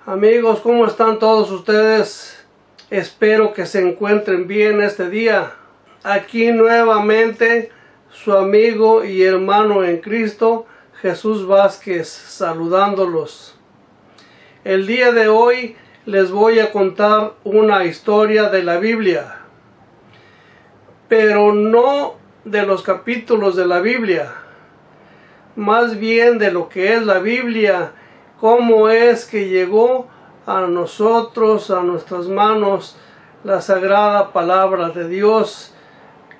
Amigos, ¿cómo están todos ustedes? Espero que se encuentren bien este día. Aquí nuevamente su amigo y hermano en Cristo, Jesús Vázquez, saludándolos. El día de hoy les voy a contar una historia de la Biblia, pero no de los capítulos de la Biblia, más bien de lo que es la Biblia, cómo es que llegó a nosotros, a nuestras manos, la sagrada palabra de Dios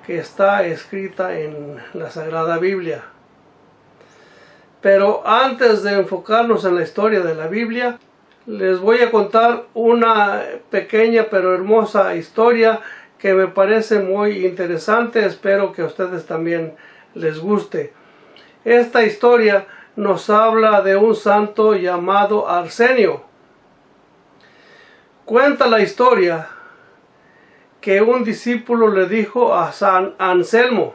que está escrita en la Sagrada Biblia. Pero antes de enfocarnos en la historia de la Biblia, les voy a contar una pequeña pero hermosa historia que me parece muy interesante. Espero que a ustedes también les guste. Esta historia nos habla de un santo llamado Arsenio. Cuenta la historia que un discípulo le dijo a San Anselmo: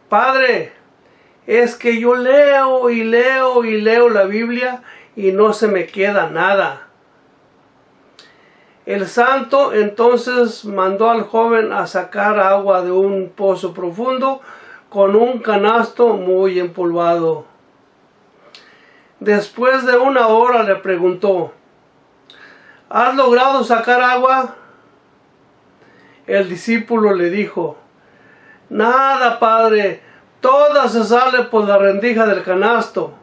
Padre, es que yo leo y leo y leo la Biblia y no se me queda nada. El santo entonces mandó al joven a sacar agua de un pozo profundo con un canasto muy empolvado. Después de una hora le preguntó: ¿Has logrado sacar agua? El discípulo le dijo: Nada, padre, toda se sale por la rendija del canasto.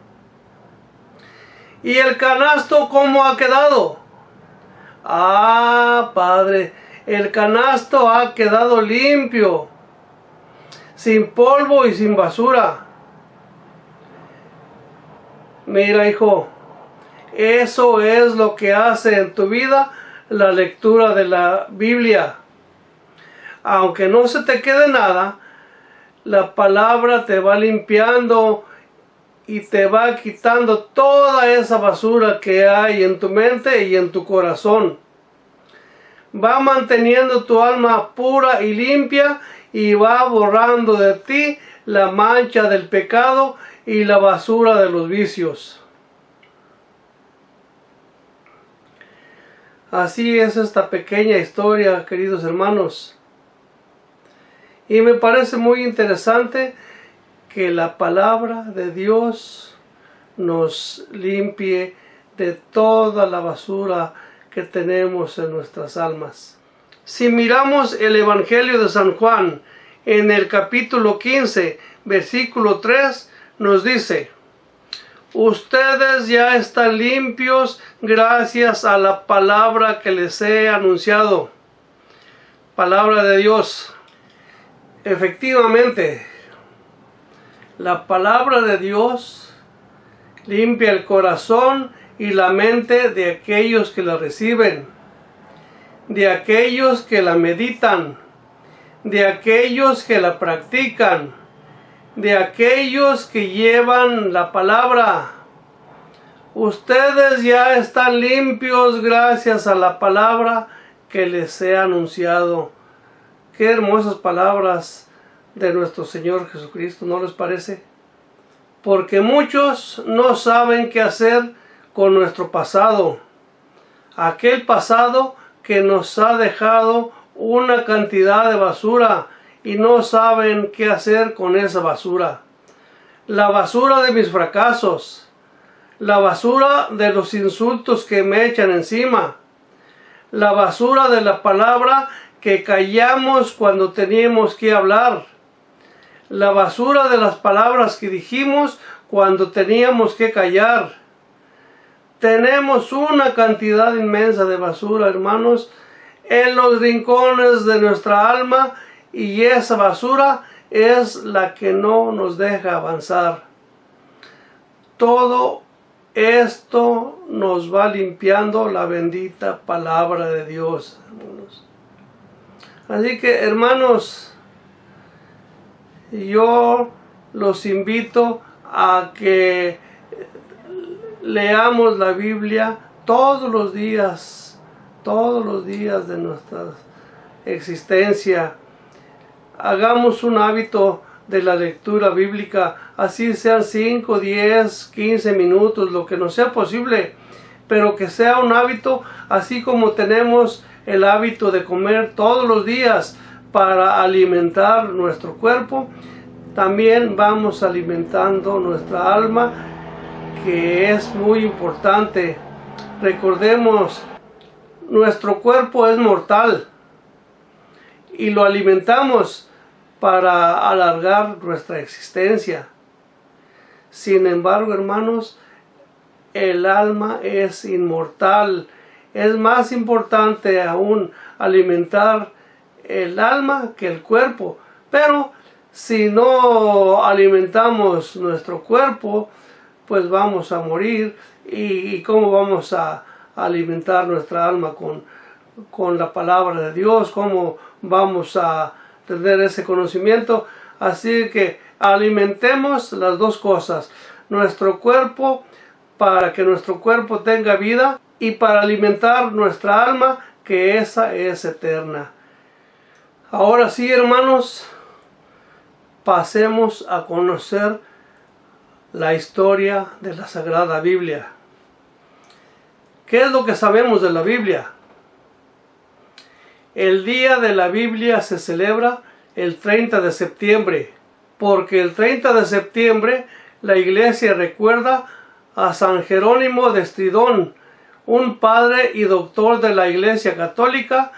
¿Y el canasto cómo ha quedado? Ah, padre, el canasto ha quedado limpio, sin polvo y sin basura. Mira, hijo, eso es lo que hace en tu vida la lectura de la Biblia. Aunque no se te quede nada, la palabra te va limpiando y te va quitando toda esa basura que hay en tu mente y en tu corazón. Va manteniendo tu alma pura y limpia y va borrando de ti la mancha del pecado y la basura de los vicios. Así es esta pequeña historia, queridos hermanos. Y me parece muy interesante que la palabra de Dios nos limpie de toda la basura que tenemos en nuestras almas. Si miramos el Evangelio de San Juan, en el capítulo 15, versículo 3, nos dice: Ustedes ya están limpios gracias a la palabra que les he anunciado. Palabra de Dios. Efectivamente, la palabra de Dios limpia el corazón y la mente de aquellos que la reciben, de aquellos que la meditan, de aquellos que la practican, de aquellos que llevan la palabra. Ustedes ya están limpios gracias a la palabra que les he anunciado. Qué hermosas palabras de nuestro Señor Jesucristo, ¿no les parece? Porque muchos no saben qué hacer con nuestro pasado. Aquel pasado que nos ha dejado una cantidad de basura y no saben qué hacer con esa basura. La basura de mis fracasos, la basura de los insultos que me echan encima, la basura de la palabra que callamos cuando teníamos que hablar, la basura de las palabras que dijimos cuando teníamos que callar. Tenemos una cantidad inmensa de basura, hermanos, en los rincones de nuestra alma, y esa basura es la que no nos deja avanzar. todo esto nos va limpiando la bendita palabra de Dios, hermanos. Así que, hermanos, yo los invito a que leamos la Biblia todos los días de nuestra existencia. Hagamos un hábito de la lectura bíblica, así sean 5, 10, 15 minutos, lo que nos sea posible, pero que sea un hábito, así como tenemos el hábito de comer todos los días para alimentar nuestro cuerpo. También vamos alimentando nuestra alma, que es muy importante. Recordemos, nuestro cuerpo es mortal y lo alimentamos para alargar nuestra existencia. Sin embargo, hermanos, el alma es inmortal. Es más importante aún alimentar el alma que el cuerpo. Pero si no alimentamos nuestro cuerpo, pues vamos a morir. ¿Y cómo vamos a alimentar nuestra alma con la palabra de Dios? ¿Cómo vamos a tener ese conocimiento? Así que alimentemos las dos cosas. Nuestro cuerpo, para que nuestro cuerpo tenga vida, y para alimentar nuestra alma, que esa es eterna. Ahora sí, hermanos, pasemos a conocer la historia de la Sagrada Biblia. ¿Qué es lo que sabemos de la Biblia? El día de la Biblia se celebra el 30 de septiembre, porque el 30 de septiembre la Iglesia recuerda a San Jerónimo de Estridón, un padre y doctor de la Iglesia Católica,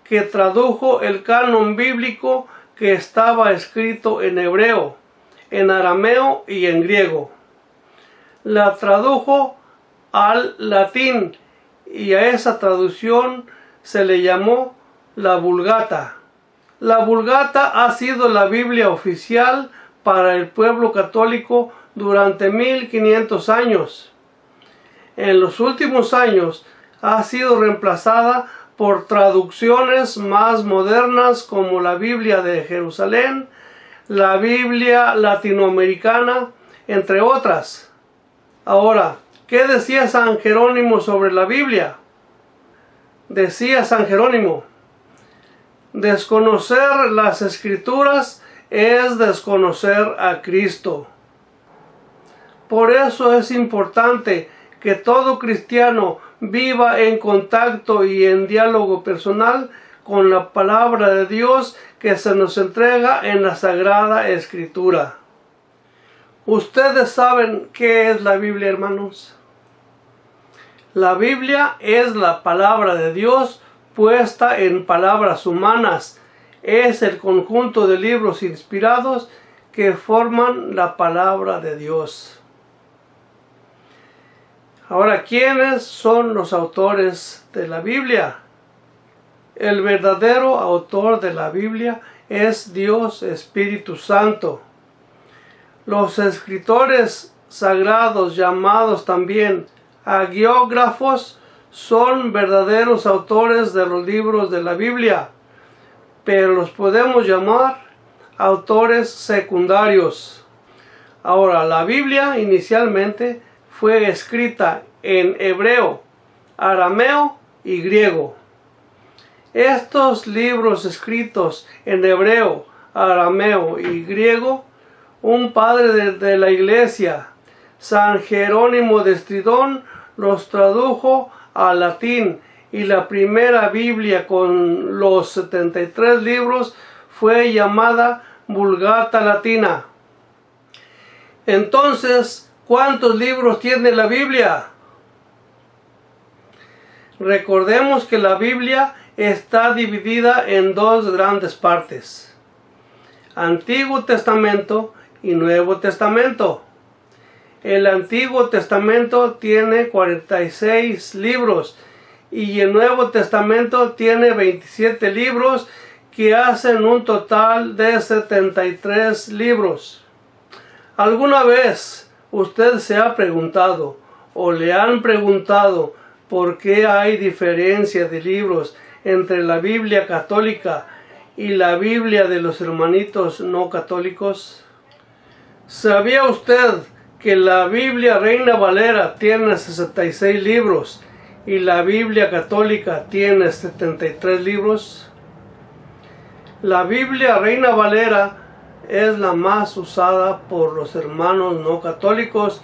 que tradujo el canon bíblico que estaba escrito en hebreo, en arameo y en griego. La tradujo al latín y a esa traducción se le llamó la Vulgata. La Vulgata ha sido la Biblia oficial para el pueblo católico durante 1500 años. En los últimos años ha sido reemplazada por traducciones más modernas como la Biblia de Jerusalén, la Biblia latinoamericana, entre otras. Ahora, ¿qué decía San Jerónimo sobre la Biblia? Decía San Jerónimo: desconocer las Escrituras es desconocer a Cristo. Por eso es importante que todo cristiano viva en contacto y en diálogo personal con la palabra de Dios que se nos entrega en la Sagrada Escritura. ¿Ustedes saben qué es la Biblia, hermanos? La Biblia es la palabra de Dios puesta en palabras humanas. Es el conjunto de libros inspirados que forman la palabra de Dios. Ahora, ¿quiénes son los autores de la Biblia? El verdadero autor de la Biblia es Dios Espíritu Santo. Los escritores sagrados, llamados también hagiógrafos, son verdaderos autores de los libros de la Biblia, pero los podemos llamar autores secundarios. Ahora, la Biblia inicialmente fue escrita en hebreo, arameo y griego. Estos libros escritos en hebreo, arameo y griego, un padre de la Iglesia, San Jerónimo de Estridón, los tradujo al latín, y la primera Biblia con los 73 libros fue llamada Vulgata Latina. Entonces, ¿cuántos libros tiene la Biblia? Recordemos que la Biblia está dividida en dos grandes partes: Antiguo Testamento y Nuevo Testamento. El Antiguo Testamento tiene 46 libros y el Nuevo Testamento tiene 27 libros, que hacen un total de 73 libros. ¿Alguna vez Usted se ha preguntado o le han preguntado por qué hay diferencia de libros entre la Biblia católica y la Biblia de los hermanitos no católicos. ¿Sabía usted que la Biblia Reina Valera tiene 66 libros y la Biblia católica tiene 73 libros? La Biblia Reina Valera es la más usada por los hermanos no católicos.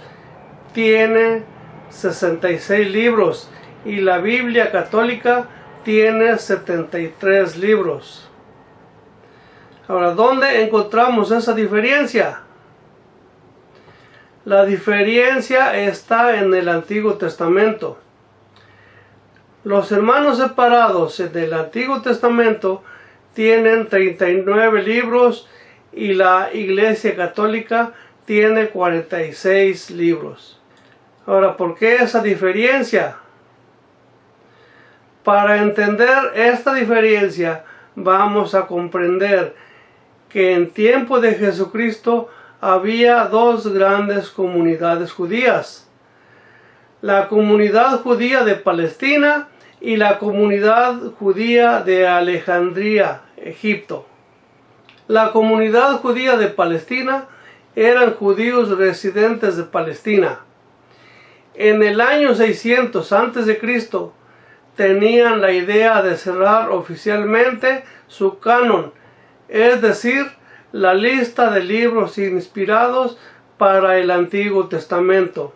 Tiene 66 libros y la Biblia católica tiene 73 libros. Ahora, ¿dónde encontramos esa diferencia? La diferencia está en el Antiguo Testamento. Los hermanos separados en el Antiguo Testamento tienen 39 libros y la Iglesia Católica tiene 46 libros. Ahora, ¿por qué esa diferencia? Para entender esta diferencia, vamos a comprender que en tiempo de Jesucristo había dos grandes comunidades judías: la comunidad judía de Palestina y la comunidad judía de Alejandría, Egipto. La comunidad judía de Palestina eran judíos residentes de Palestina. En el año 600 a.C. tenían la idea de cerrar oficialmente su canon, es decir, la lista de libros inspirados para el Antiguo Testamento.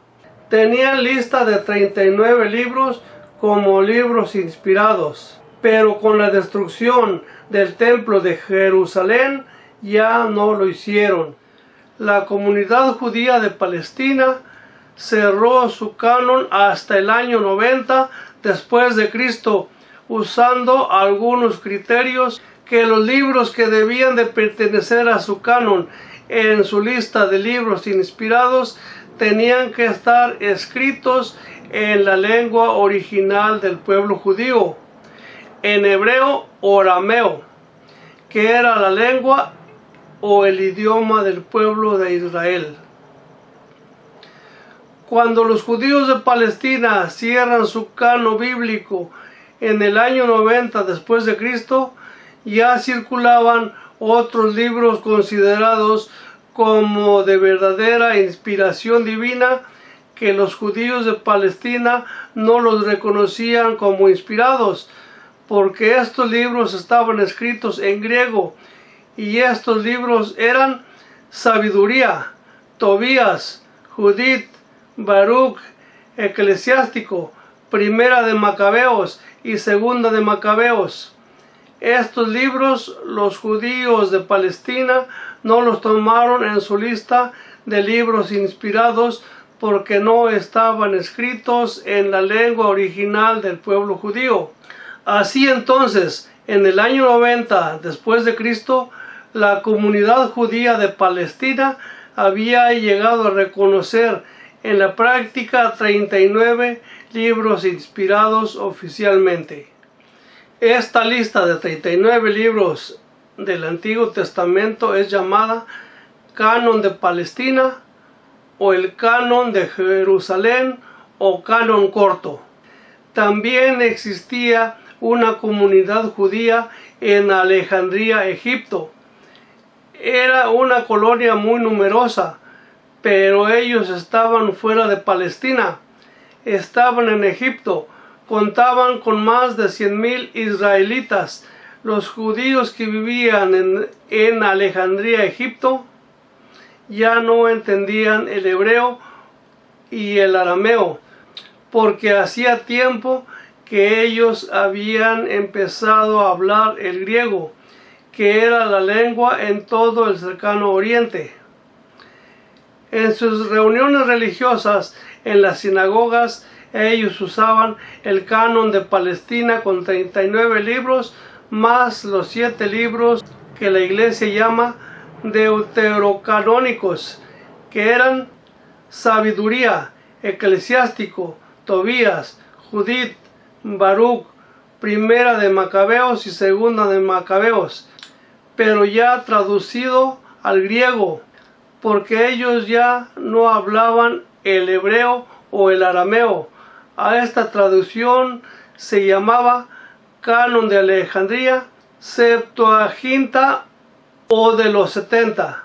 Tenían lista de 39 libros como libros inspirados, pero con la destrucción del templo de Jerusalén ya no lo hicieron. La comunidad judía de Palestina cerró su canon hasta el año 90 después de Cristo, usando algunos criterios: que los libros que debían de pertenecer a su canon en su lista de libros inspirados tenían que estar escritos en la lengua original del pueblo judío, en hebreo o arameo, que era la lengua o el idioma del pueblo de Israel. Cuando los judíos de Palestina cierran su canon bíblico en el año 90 después de Cristo, ya circulaban otros libros considerados como de verdadera inspiración divina, que los judíos de Palestina no los reconocían como inspirados, porque estos libros estaban escritos en griego, y estos libros eran Sabiduría, Tobías, Judith, Baruch, Eclesiástico, Primera de Macabeos y Segunda de Macabeos. Estos libros los judíos de Palestina no los tomaron en su lista de libros inspirados porque no estaban escritos en la lengua original del pueblo judío. Así entonces, en el año 90 después de Cristo, la comunidad judía de Palestina había llegado a reconocer en la práctica 39 libros inspirados oficialmente. Esta lista de 39 libros del Antiguo Testamento es llamada Canon de Palestina o el Canon de Jerusalén o Canon corto. También existía una comunidad judía en Alejandría, Egipto. Era una colonia muy numerosa, pero ellos estaban fuera de Palestina. Estaban en Egipto. Contaban con más de 100,000 israelitas. Los judíos que vivían en Alejandría, Egipto, ya no entendían el hebreo y el arameo, porque hacía tiempo que ellos habían empezado a hablar el griego, que era la lengua en todo el cercano oriente. En sus reuniones religiosas en las sinagogas, ellos usaban el canon de Palestina con 39 libros, más los 7 libros que la iglesia llama deuterocanónicos, que eran Sabiduría, Eclesiástico, Tobías, Judith, Baruch, Primera de Macabeos y Segunda de Macabeos, pero ya traducido al griego, porque ellos ya no hablaban el hebreo o el arameo. A esta traducción se llamaba Canon de Alejandría, Septuaginta o de los 70.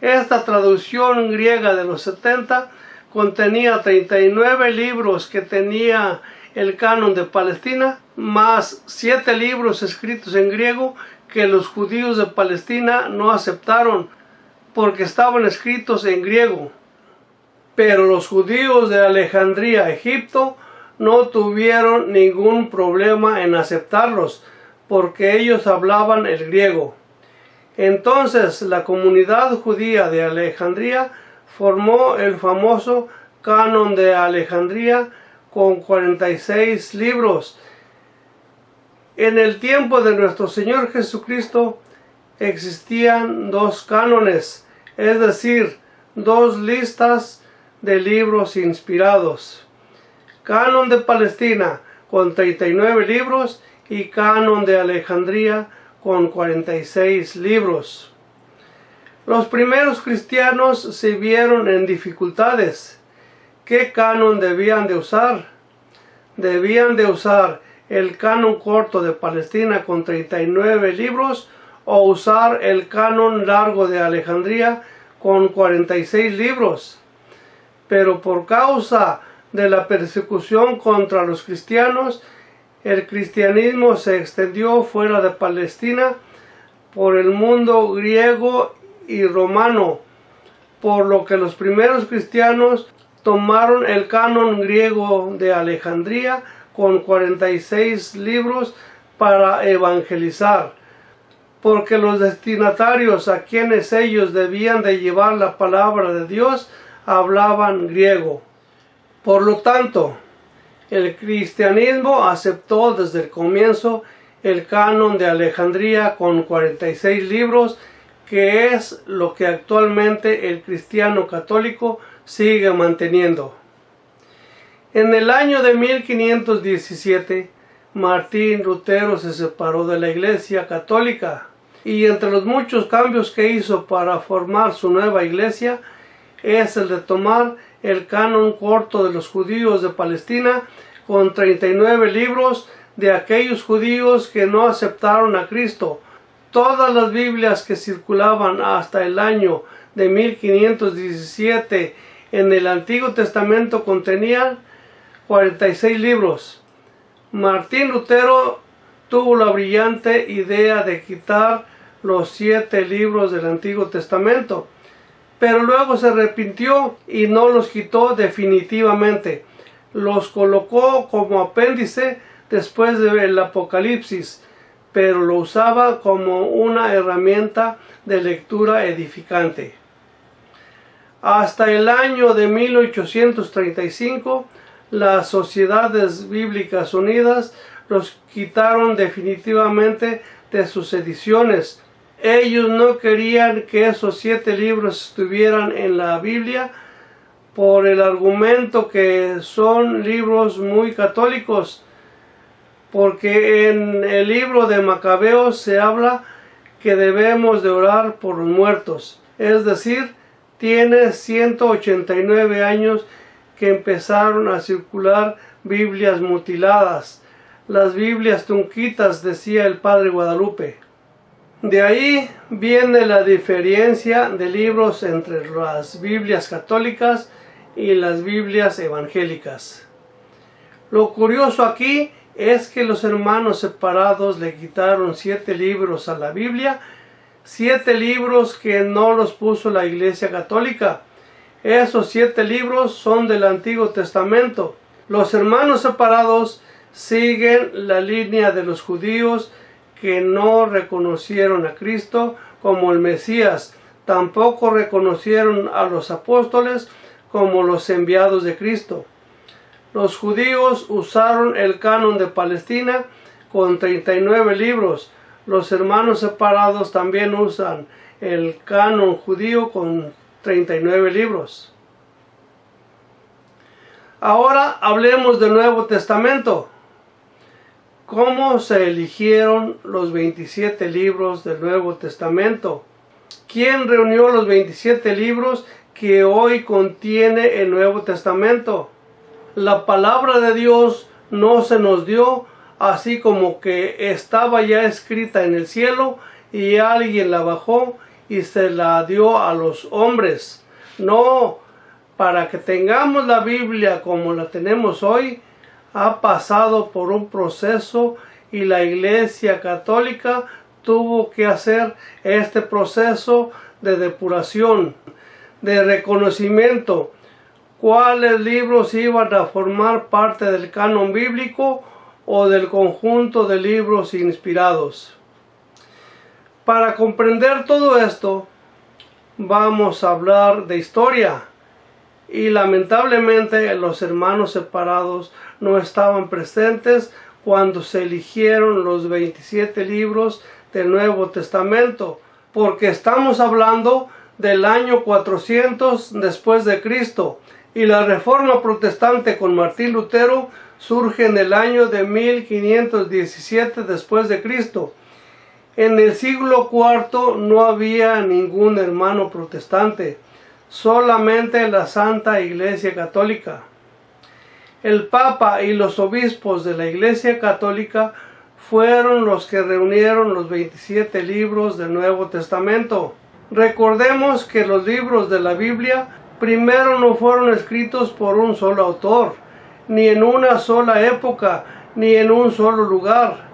Esta traducción griega de los 70 contenía 39 libros que tenía el canon de Palestina, más 7 libros escritos en griego que los judíos de Palestina no aceptaron porque estaban escritos en griego. Pero los judíos de Alejandría, Egipto, no tuvieron ningún problema en aceptarlos porque ellos hablaban el griego. Entonces la comunidad judía de Alejandría formó el famoso Canon de Alejandría con 46 libros. En el tiempo de nuestro Señor Jesucristo existían 2 cánones, es decir, 2 listas de libros inspirados. Canon de Palestina con 39 libros y Canon de Alejandría con 46 libros. Los primeros cristianos se vieron en dificultades. ¿Qué canon debían de usar? ¿Debían de usar el canon corto de Palestina con 39 libros o usar el canon largo de Alejandría con 46 libros? Pero por causa de la persecución contra los cristianos, el cristianismo se extendió fuera de Palestina por el mundo griego y romano, por lo que los primeros cristianos tomaron el canon griego de Alejandría con 46 libros para evangelizar, porque los destinatarios a quienes ellos debían de llevar la palabra de Dios hablaban griego. Por lo tanto, el cristianismo aceptó desde el comienzo el canon de Alejandría con 46 libros, que es lo que actualmente el cristiano católico sigue manteniendo. En el año de 1517, Martín Lutero se separó de la Iglesia Católica, y entre los muchos cambios que hizo para formar su nueva iglesia es el de tomar el canon corto de los judíos de Palestina con 39 libros de aquellos judíos que no aceptaron a Cristo. Todas las Biblias que circulaban hasta el año de 1517 en el Antiguo Testamento contenían 46 libros. Martín Lutero tuvo la brillante idea de quitar los 7 libros del Antiguo Testamento, pero luego se arrepintió y no los quitó definitivamente. Los colocó como apéndice después del Apocalipsis, pero lo usaba como una herramienta de lectura edificante. Hasta el año de 1835, las Sociedades Bíblicas Unidas los quitaron definitivamente de sus ediciones. Ellos no querían que esos 7 libros estuvieran en la Biblia por el argumento que son libros muy católicos, porque en el libro de Macabeos se habla que debemos de orar por los muertos, es decir, tiene 189 años que empezaron a circular Biblias mutiladas, las Biblias tunquitas, decía el padre Guadalupe. De ahí viene la diferencia de libros entre las Biblias católicas y las Biblias evangélicas. Lo curioso aquí es que los hermanos separados le quitaron 7 libros a la Biblia, 7 libros que no los puso la Iglesia Católica. Esos 7 libros son del Antiguo Testamento. Los hermanos separados siguen la línea de los judíos que no reconocieron a Cristo como el Mesías, tampoco reconocieron a los apóstoles como los enviados de Cristo. Los judíos usaron el canon de Palestina con 39 libros. Los hermanos separados también usan el canon judío con 39 libros. Ahora hablemos del Nuevo Testamento. ¿Cómo se eligieron los 27 libros del Nuevo Testamento? ¿Quién reunió los 27 libros que hoy contiene el Nuevo Testamento? La palabra de Dios no se nos dio así como que estaba ya escrita en el cielo y alguien la bajó y se la dio a los hombres. No, para que tengamos la Biblia como la tenemos hoy, ha pasado por un proceso y la Iglesia Católica tuvo que hacer este proceso de depuración, de reconocimiento, cuáles libros iban a formar parte del canon bíblico o del conjunto de libros inspirados. Para comprender todo esto, vamos a hablar de historia. Y lamentablemente los hermanos separados no estaban presentes cuando se eligieron los 27 libros del Nuevo Testamento, porque estamos hablando del año 400 después de Cristo, y la Reforma Protestante con Martín Lutero surge en el año de 1517 después de Cristo. En el siglo IV no había ningún hermano protestante, solamente la Santa Iglesia Católica. El Papa y los obispos de la Iglesia Católica fueron los que reunieron los 27 libros del Nuevo Testamento. Recordemos que los libros de la Biblia primero no fueron escritos por un solo autor, ni en una sola época, ni en un solo lugar.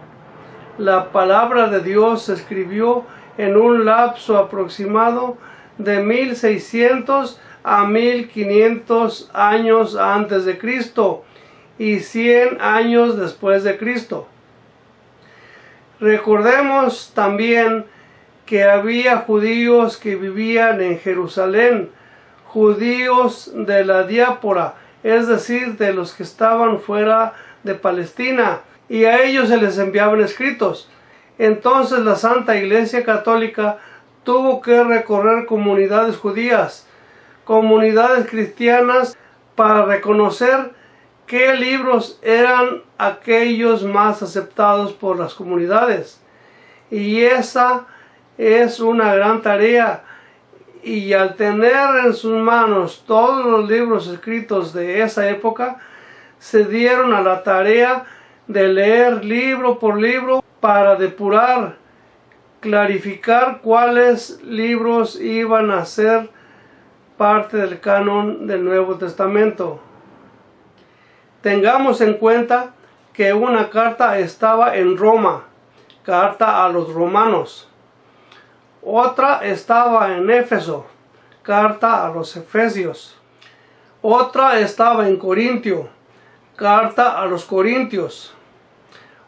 La palabra de Dios se escribió en un lapso aproximado de 1600 a 1500 años antes de Cristo y 100 años después de Cristo. Recordemos también que había judíos que vivían en Jerusalén, judíos de la diáspora, es decir, de los que estaban fuera de Palestina, y a ellos se les enviaban escritos. Entonces la Santa Iglesia Católica tuvo que recorrer comunidades judías, comunidades cristianas, para reconocer qué libros eran aquellos más aceptados por las comunidades. Y esa es una gran tarea. Y al tener en sus manos todos los libros escritos de esa época, se dieron a la tarea de leer libro por libro para depurar, clarificar cuáles libros iban a ser parte del canon del Nuevo Testamento. Tengamos en cuenta que una carta estaba en Roma, carta a los romanos. Otra estaba en Éfeso, carta a los efesios. Otra estaba en Corintio, carta a los corintios.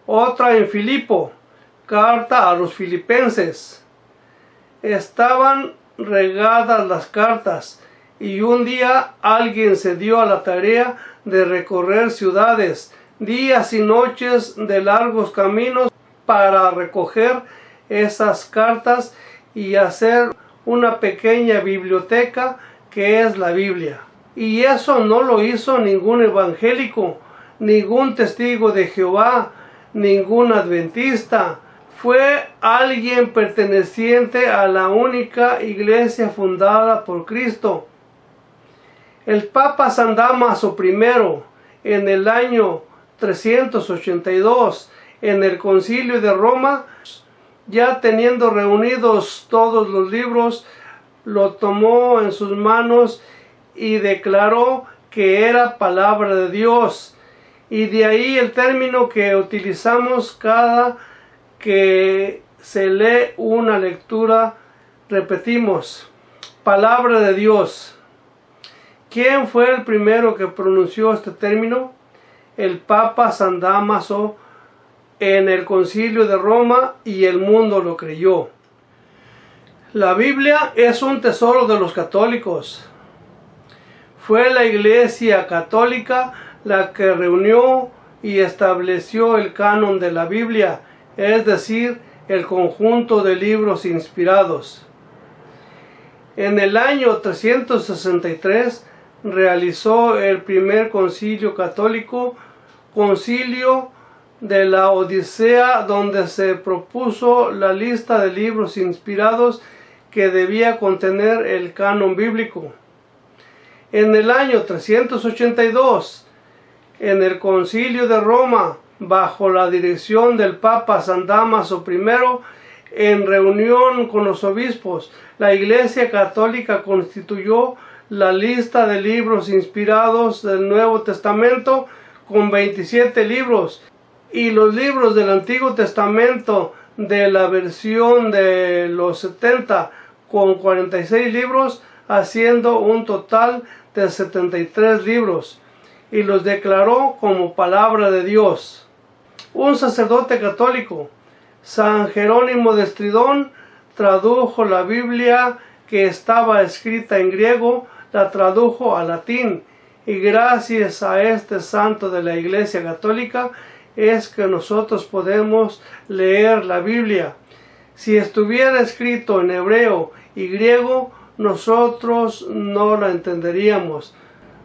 Otra en Filipo, carta a los filipenses. Estaban regadas las cartas y un día alguien se dio a la tarea de recorrer ciudades, días y noches de largos caminos para recoger esas cartas y hacer una pequeña biblioteca que es la Biblia. Y eso no lo hizo ningún evangélico, ningún testigo de Jehová, ningún adventista. Fue alguien perteneciente a la única iglesia fundada por Cristo. El Papa San Dámaso I, en el año 382, en el Concilio de Roma, ya teniendo reunidos todos los libros, lo tomó en sus manos y declaró que era palabra de Dios. Y de ahí el término que utilizamos cada que se lee una lectura, repetimos, palabra de Dios. ¿Quién fue el primero que pronunció este término? El Papa San Dámaso en el Concilio de Roma, y el mundo lo creyó. La Biblia es un tesoro de los católicos. Fue la Iglesia Católica la que reunió y estableció el canon de la Biblia, es decir, el conjunto de libros inspirados. En el año 363 realizó el primer concilio católico, Concilio de la Odisea, donde se propuso la lista de libros inspirados que debía contener el canon bíblico. En el año 382, en el Concilio de Roma, bajo la dirección del Papa San Dámaso I, en reunión con los obispos, la Iglesia Católica constituyó la lista de libros inspirados del Nuevo Testamento con 27 libros, y los libros del Antiguo Testamento de la versión de los 70 con 46 libros, haciendo un total de 73 libros, y los declaró como palabra de Dios. Un sacerdote católico, San Jerónimo de Estridón, tradujo la Biblia que estaba escrita en griego, la tradujo al latín, y gracias a este santo de la Iglesia Católica es que nosotros podemos leer la Biblia. Si estuviera escrito en hebreo y griego, nosotros no la entenderíamos.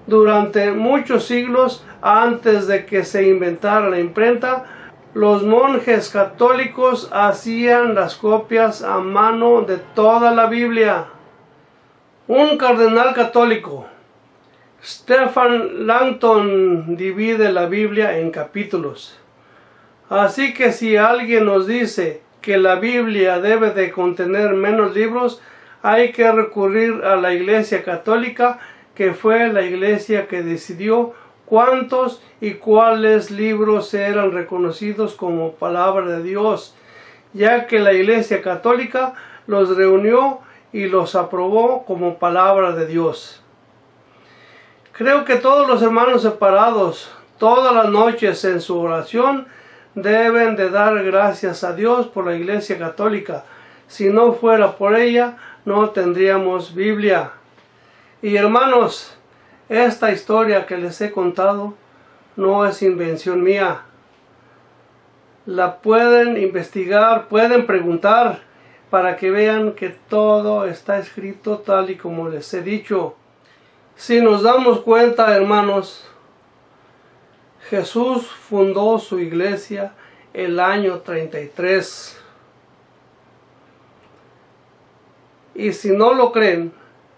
Durante muchos siglos antes de que se inventara la imprenta, los monjes católicos hacían las copias a mano de toda la Biblia. Un cardenal católico, Stephen Langton, divide la Biblia en capítulos. Así que si alguien nos dice que la Biblia debe de contener menos libros, hay que recurrir a la Iglesia Católica, que fue la Iglesia que decidió cuántos y cuáles libros eran reconocidos como palabra de Dios, ya que la Iglesia Católica los reunió y los aprobó como palabra de Dios. Creo que todos los hermanos separados, todas las noches en su oración, deben de dar gracias a Dios por la Iglesia Católica. Si no fuera por ella, no tendríamos Biblia. Y hermanos, esta historia que les he contado no es invención mía. La pueden investigar, pueden preguntar para que vean que todo está escrito tal y como les he dicho. Si nos damos cuenta, hermanos, Jesús fundó su iglesia el año 33. Y si no lo creen,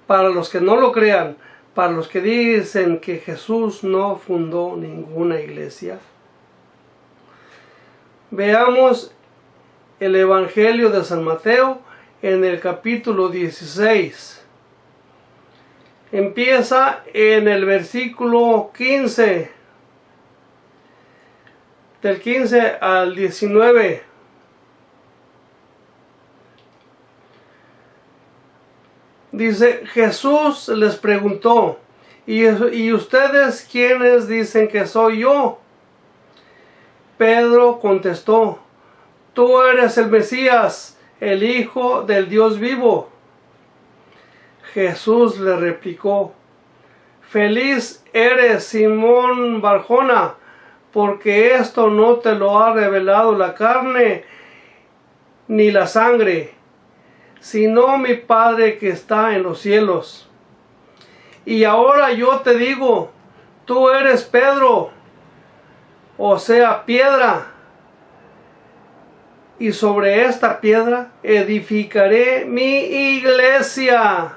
para los que no lo crean, para los que dicen que Jesús no fundó ninguna iglesia, veamos el Evangelio de San Mateo en el capítulo 16. Empieza en el versículo 15, del 15 al 19. Dice, Jesús les preguntó, ¿y ustedes quiénes dicen que soy yo? Pedro contestó, tú eres el Mesías, el Hijo del Dios vivo. Jesús le replicó, feliz eres, Simón Barjona, porque esto no te lo ha revelado la carne ni la sangre, sino mi Padre que está en los cielos. Y ahora yo te digo, tú eres Pedro, o sea, piedra, y sobre esta piedra edificaré mi iglesia.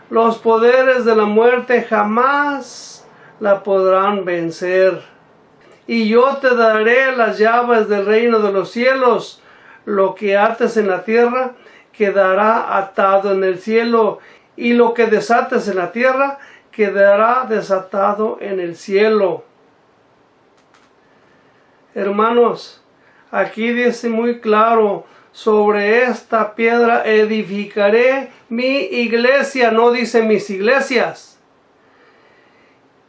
Los poderes de la muerte jamás la podrán vencer. Y yo te daré las llaves del reino de los cielos. Lo que ates en la tierra quedará atado en el cielo, y lo que desates en la tierra quedará desatado en el cielo. Hermanos, aquí dice muy claro, sobre esta piedra edificaré mi iglesia, no dice mis iglesias.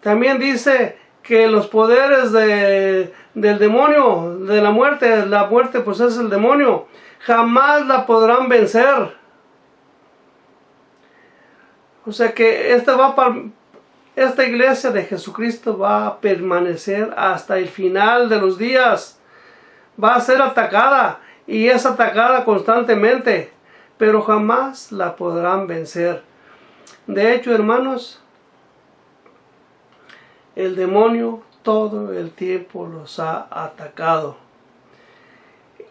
También dice que los poderes del demonio, de la muerte pues es el demonio, jamás la podrán vencer. O sea que esta iglesia de Jesucristo va a permanecer hasta el final de los días. Va a ser atacada y es atacada constantemente, pero jamás la podrán vencer. De hecho, hermanos, el demonio todo el tiempo los ha atacado.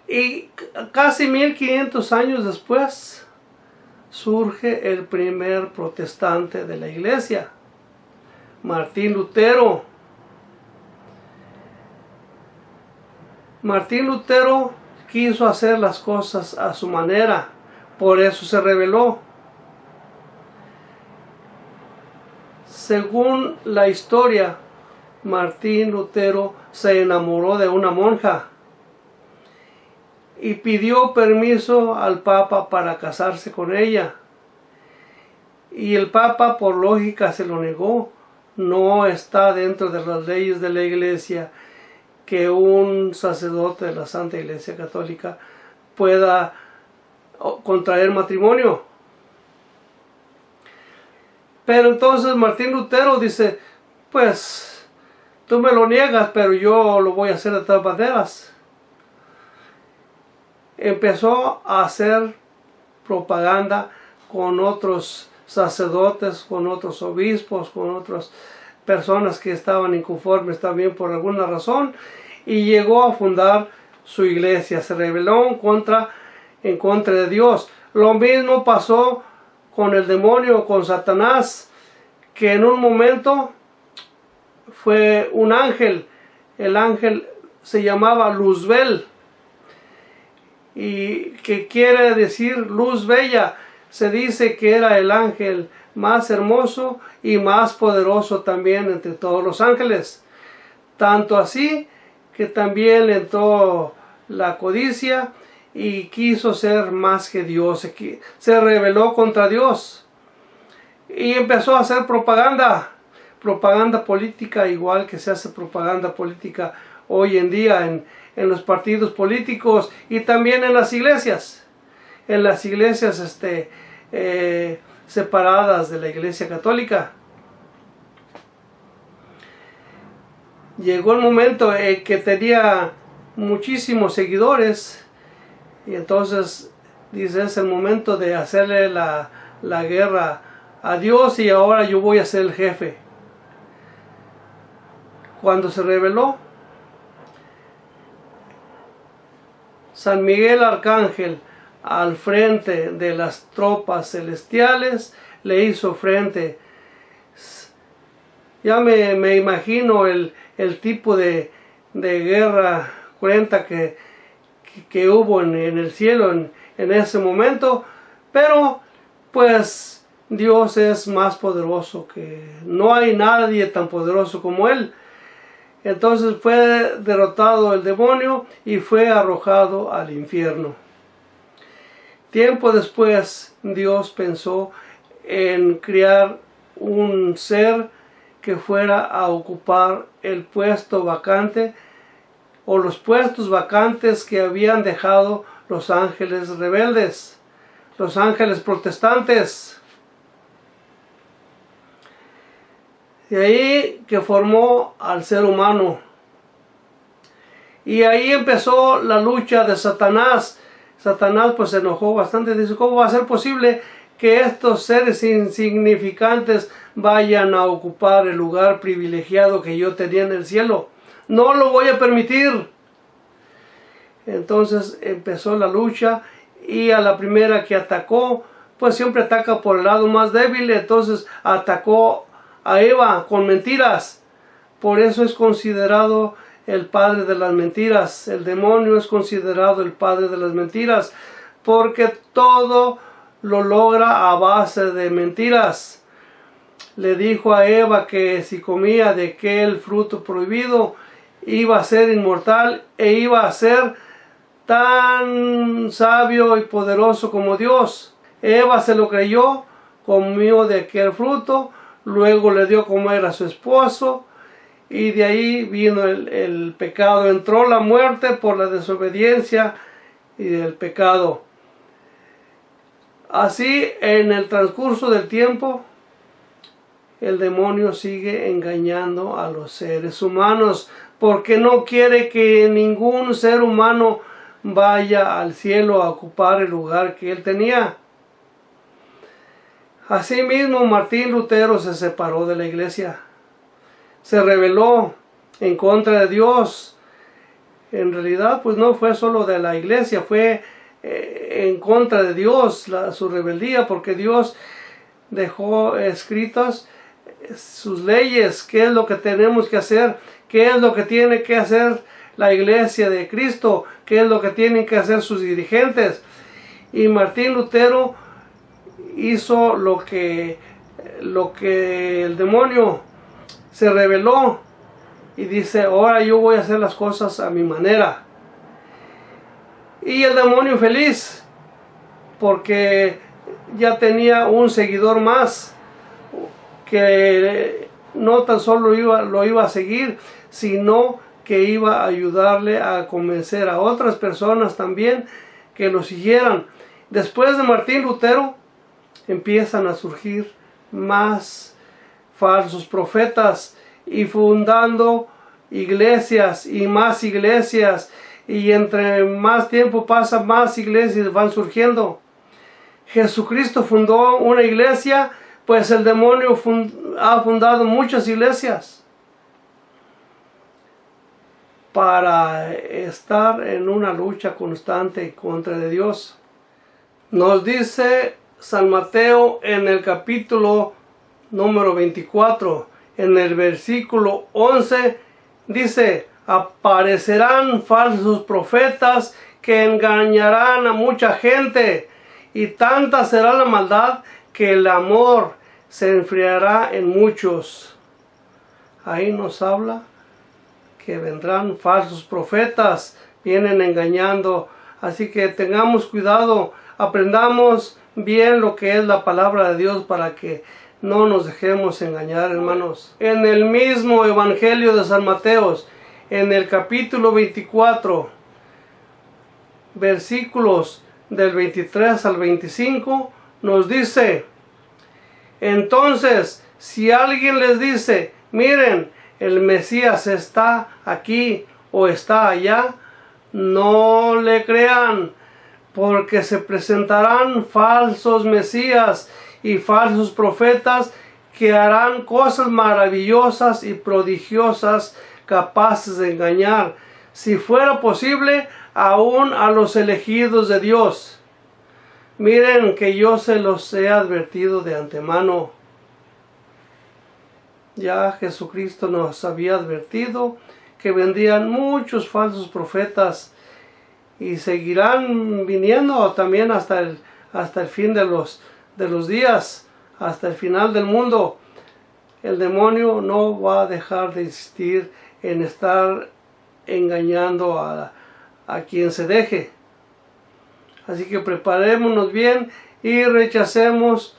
Y casi 1500 años después, surge el primer protestante de la iglesia, Martín Lutero. Martín Lutero quiso hacer las cosas a su manera, por eso se rebeló. Según la historia, Martín Lutero se enamoró de una monja y pidió permiso al Papa para casarse con ella. Y el Papa, por lógica, se lo negó. No está dentro de las leyes de la Iglesia que un sacerdote de la Santa Iglesia Católica pueda contraer matrimonio. Pero entonces Martín Lutero dice, pues tú me lo niegas, pero yo lo voy a hacer de todas maneras. Empezó a hacer propaganda con otros sacerdotes, con otros obispos, con otras personas que estaban inconformes también por alguna razón, y llegó a fundar su iglesia. Se rebeló en contra de Dios. Lo mismo pasó con el demonio, con Satanás, que en un momento fue un ángel. El ángel se llamaba Luzbel, y que quiere decir luz bella. Se dice que era el ángel más hermoso y más poderoso también entre todos los ángeles. Tanto así que también le entró la codicia y quiso ser más que Dios. Se rebeló contra Dios y empezó a hacer propaganda política, igual que se hace propaganda política hoy en día en los partidos políticos y también en las iglesias. En las iglesias separadas de la Iglesia Católica. Llegó el momento en que tenía muchísimos seguidores, y entonces dice, es el momento de hacerle la guerra a Dios, y ahora yo voy a ser el jefe. Cuando se rebeló, San Miguel Arcángel, al frente de las tropas celestiales, le hizo frente. Ya me imagino el tipo de guerra cruenta que hubo en el cielo en ese momento, pero pues Dios es más poderoso, que no hay nadie tan poderoso como Él. Entonces fue derrotado el demonio y fue arrojado al infierno. Tiempo después, Dios pensó en crear un ser que fuera a ocupar el puesto vacante, o los puestos vacantes que habían dejado los ángeles rebeldes, los ángeles protestantes. De ahí que formó al ser humano. Y ahí empezó la lucha de Satanás. Satanás pues se enojó bastante. Dice, ¿cómo va a ser posible que estos seres insignificantes vayan a ocupar el lugar privilegiado que yo tenía en el cielo? No lo voy a permitir. Entonces empezó la lucha, y a la primera que atacó, pues siempre ataca por el lado más débil. Entonces atacó a Eva con mentiras. Por eso es considerado el padre de las mentiras. El demonio es considerado el padre de las mentiras, porque todo lo logra a base de mentiras. Le dijo a Eva que si comía de aquel fruto prohibido iba a ser inmortal e iba a ser tan sabio y poderoso como Dios. Eva se lo creyó, comió de aquel fruto, luego le dio a comer a su esposo, y de ahí vino el pecado. Entró la muerte por la desobediencia y el pecado. Así, en el transcurso del tiempo, el demonio sigue engañando a los seres humanos, porque no quiere que ningún ser humano vaya al cielo a ocupar el lugar que él tenía. Asimismo, Martín Lutero se separó de la iglesia. Se rebeló en contra de Dios. En realidad, pues no fue solo de la iglesia, fue en contra de Dios, su rebeldía, porque Dios dejó escritas sus leyes, qué es lo que tenemos que hacer, qué es lo que tiene que hacer la iglesia de Cristo, qué es lo que tienen que hacer sus dirigentes. Y Martín Lutero hizo lo que el demonio se rebeló y dice, ahora yo voy a hacer las cosas a mi manera. Y el demonio feliz, porque ya tenía un seguidor más, que no tan solo lo iba a seguir, sino que iba a ayudarle a convencer a otras personas también que lo siguieran. Después de Martín Lutero empiezan a surgir más falsos profetas y fundando iglesias y más iglesias, y entre más tiempo pasa, más iglesias van surgiendo. Jesucristo fundó una iglesia, pues el demonio ha fundado muchas iglesias para estar en una lucha constante contra de Dios. Nos dice San Mateo en el capítulo número 24, en el versículo 11, dice, aparecerán falsos profetas que engañarán a mucha gente, y tanta será la maldad que el amor se enfriará en muchos. Ahí nos habla que vendrán falsos profetas, vienen engañando, así que tengamos cuidado, aprendamos bien lo que es la palabra de Dios para que no nos dejemos engañar, hermanos. En el mismo Evangelio de San Mateo, en el capítulo 24, versículos del 23 al 25, nos dice, entonces, si alguien les dice, miren, el Mesías está aquí o está allá, no le crean, porque se presentarán falsos mesías y falsos profetas que harán cosas maravillosas y prodigiosas capaces de engañar, si fuera posible, aún a los elegidos de Dios. Miren que yo se los he advertido de antemano. Ya Jesucristo nos había advertido que vendrían muchos falsos profetas y seguirán viniendo también hasta el fin de los días, hasta el final del mundo. El demonio no va a dejar de insistir en estar engañando a quien se deje. Así que preparémonos bien y rechacemos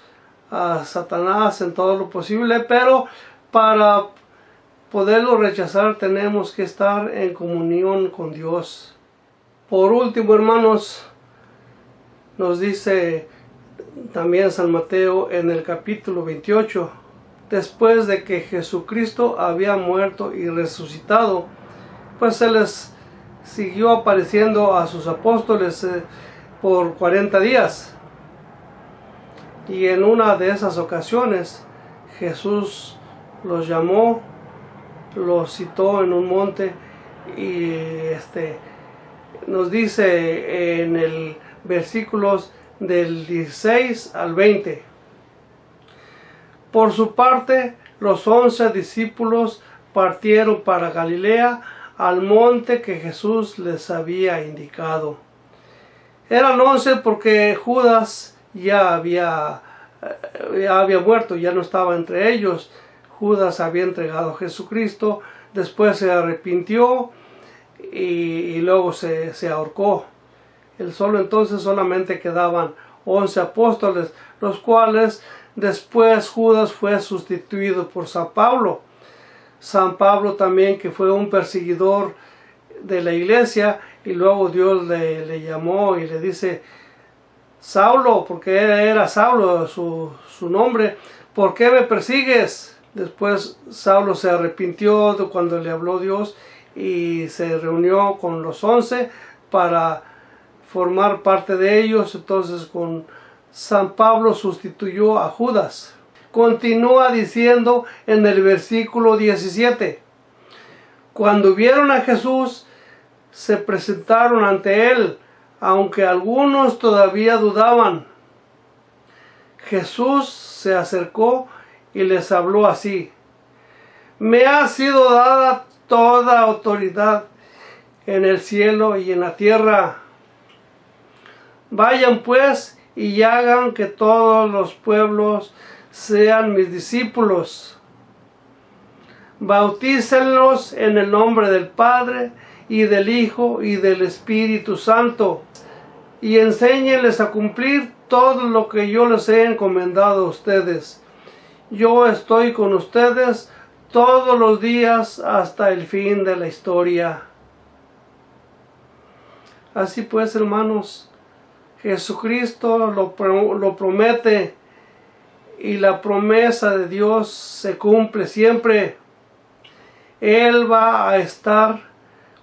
a Satanás en todo lo posible, pero para poderlo rechazar tenemos que estar en comunión con Dios. Por último, hermanos, nos dice también San Mateo en el capítulo 28, después de que Jesucristo había muerto y resucitado, pues se les siguió apareciendo a sus apóstoles por 40 días. Y en una de esas ocasiones Jesús los llamó, los citó en un monte y nos dice en el versículos del 16 al 20. Por su parte, los 11 discípulos partieron para Galilea, al monte que Jesús les había indicado. Eran 11 porque Judas ya había muerto, ya no estaba entre ellos. Judas había entregado a Jesucristo, después se arrepintió y luego se ahorcó. Entonces solamente quedaban 11 apóstoles, los cuales después Judas fue sustituido por San Pablo. San Pablo también, que fue un perseguidor de la iglesia, y luego Dios le llamó y le dice, Saulo, porque era Saulo su nombre, ¿por qué me persigues? Después Saulo se arrepintió de cuando le habló Dios y se reunió con los 11 para formar parte de ellos. Entonces con San Pablo sustituyó a Judas. Continúa diciendo en el versículo 17, cuando vieron a Jesús, se presentaron ante él, Aunque algunos todavía dudaban, Jesús se acercó y les habló así: me ha sido dada toda autoridad en el cielo y en la tierra. Vayan pues y hagan que todos los pueblos sean mis discípulos. Bautícenlos en el nombre del Padre y del Hijo y del Espíritu Santo, y enséñenles a cumplir todo lo que yo les he encomendado a ustedes. Yo estoy con ustedes todos los días hasta el fin de la historia. Así pues, hermanos, Jesucristo lo promete, y la promesa de Dios se cumple siempre. Él va a estar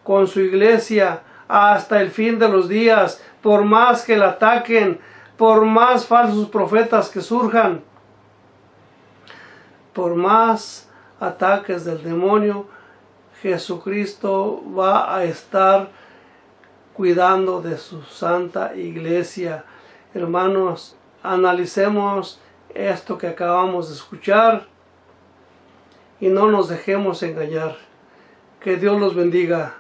con su iglesia hasta el fin de los días, por más que la ataquen, por más falsos profetas que surjan, por más ataques del demonio. Jesucristo va a estar cuidando de su santa iglesia. Hermanos, analicemos esto que acabamos de escuchar y no nos dejemos engañar. Que Dios los bendiga.